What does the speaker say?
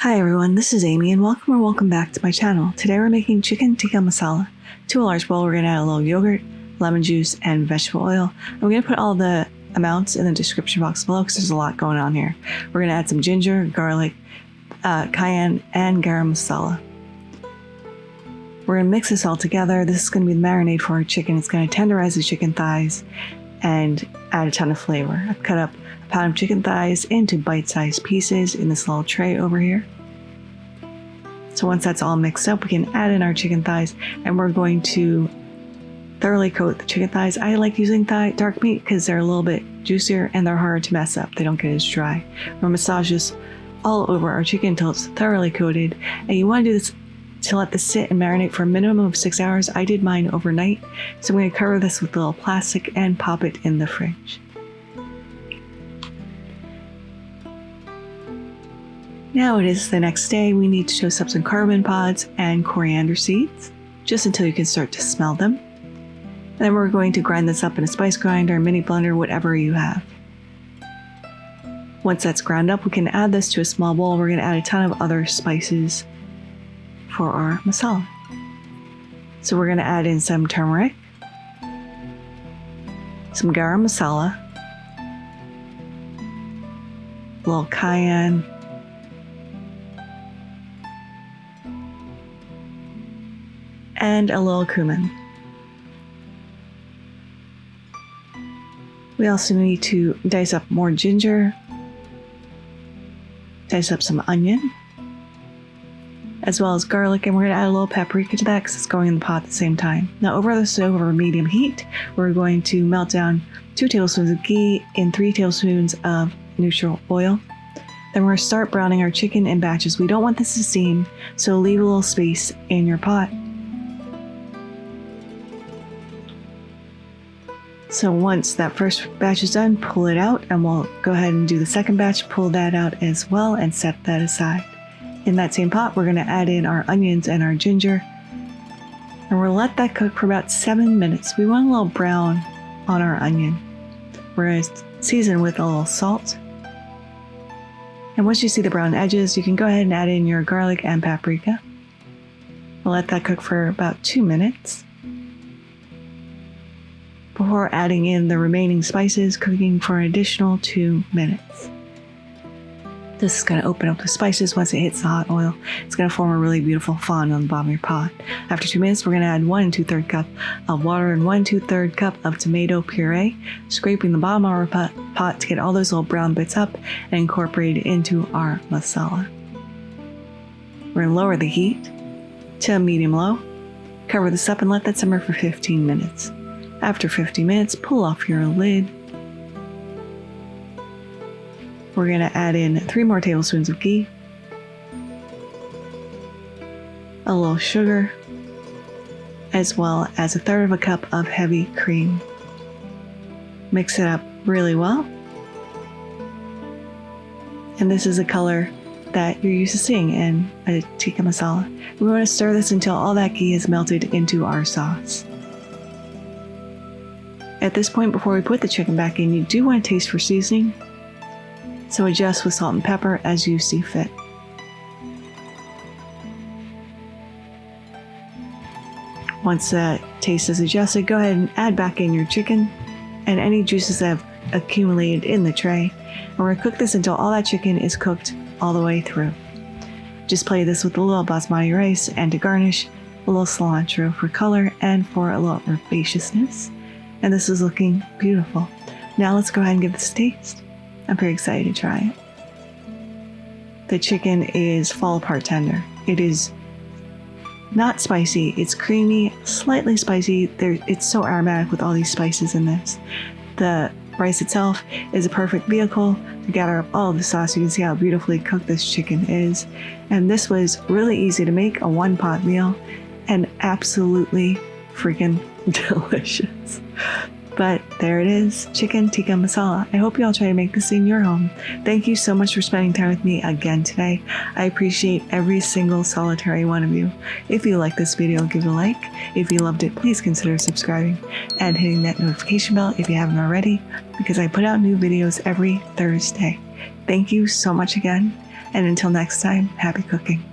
Hi everyone, this is Amy and welcome back to my channel. Today we're making chicken tikka masala. To a large bowl, we're going to add a little yogurt, lemon juice, and vegetable oil. I'm going to put all the amounts in the description box below because there's a lot going on here. We're going to add some ginger, garlic, cayenne, and garam masala. We're going to mix this all together. This is going to be the marinade for our chicken. It's going to tenderize the chicken thighs and add a ton of flavor. I've cut up a pound of chicken thighs into bite-sized pieces in this little tray over here. So once that's all mixed up, we can add in our chicken thighs and we're going to thoroughly coat the chicken thighs. I like using dark meat because they're a little bit juicier and they're harder to mess up. They don't get as dry. We'll massage this all over our chicken until it's thoroughly coated. And you want to do this to let this sit and marinate for a minimum of 6 hours. I did mine overnight. So I'm going to cover this with a little plastic and pop it in the fridge. Now it is the next day. We need to toast up some cardamom pods and coriander seeds, just until you can start to smell them. And then we're going to grind this up in a spice grinder, mini blender, whatever you have. Once that's ground up, we can add this to a small bowl. We're going to add a ton of other spices for our masala. So we're going to add in some turmeric, some garam masala, a little cayenne, and a little cumin. We also need to dice up more ginger, dice up some onion, as well as garlic, and we're going to add a little paprika to that because it's going in the pot at the same time. Now over medium heat, we're going to melt down 2 tablespoons of ghee in 3 tablespoons of neutral oil. Then we're going to start browning our chicken in batches. We don't want this to steam, so leave a little space in your pot. So once that first batch is done, pull it out and we'll go ahead and do the second batch, pull that out as well and set that aside. In that same pot, we're going to add in our onions and our ginger and we'll let that cook for about 7 minutes. We want a little brown on our onion. We're going to season with a little salt. And once you see the brown edges, you can go ahead and add in your garlic and paprika. We'll let that cook for about 2 minutes. Before adding in the remaining spices, cooking for an additional 2 minutes. This is going to open up the spices. Once it hits the hot oil, it's going to form a really beautiful fond on the bottom of your pot. After 2 minutes, we're going to add 1 2/3 cup of water and 1 2/3 cup of tomato puree, scraping the bottom of our pot to get all those little brown bits up and incorporate it into our masala. We're going to lower the heat to medium-low, cover this up and let that simmer for 15 minutes. After 15 minutes, pull off your lid. We're going to add in 3 more tablespoons of ghee, a little sugar, as well as 1/3 cup of heavy cream. Mix it up really well. And this is a color that you're used to seeing in a tikka masala. We want to stir this until all that ghee is melted into our sauce. At this point, before we put the chicken back in, you do want to taste for seasoning, so adjust with salt and pepper as you see fit. Once that taste is adjusted, go ahead and add back in your chicken and any juices that have accumulated in the tray. And we're going to cook this until all that chicken is cooked all the way through. Just play this with a little basmati rice, and to garnish, a little cilantro for color and for a little herbaceousness. And this is looking beautiful. Now let's go ahead and give this a taste. I'm very excited to try it. The chicken is fall apart tender. It is not spicy. It's creamy, slightly spicy. It's so aromatic with all these spices in this. The rice itself is a perfect vehicle to gather up all of the sauce. You can see how beautifully cooked this chicken is. And this was really easy to make, a 1-pot meal, and absolutely freaking delicious. But there it is, chicken tikka masala. I hope you all try to make this in your home. Thank you so much for spending time with me again today. I appreciate every single solitary one of you. If you like this video, give it a like. If you loved it, please consider subscribing and hitting that notification bell if you haven't already, because I put out new videos every Thursday. Thank you so much again, And until next time, happy cooking.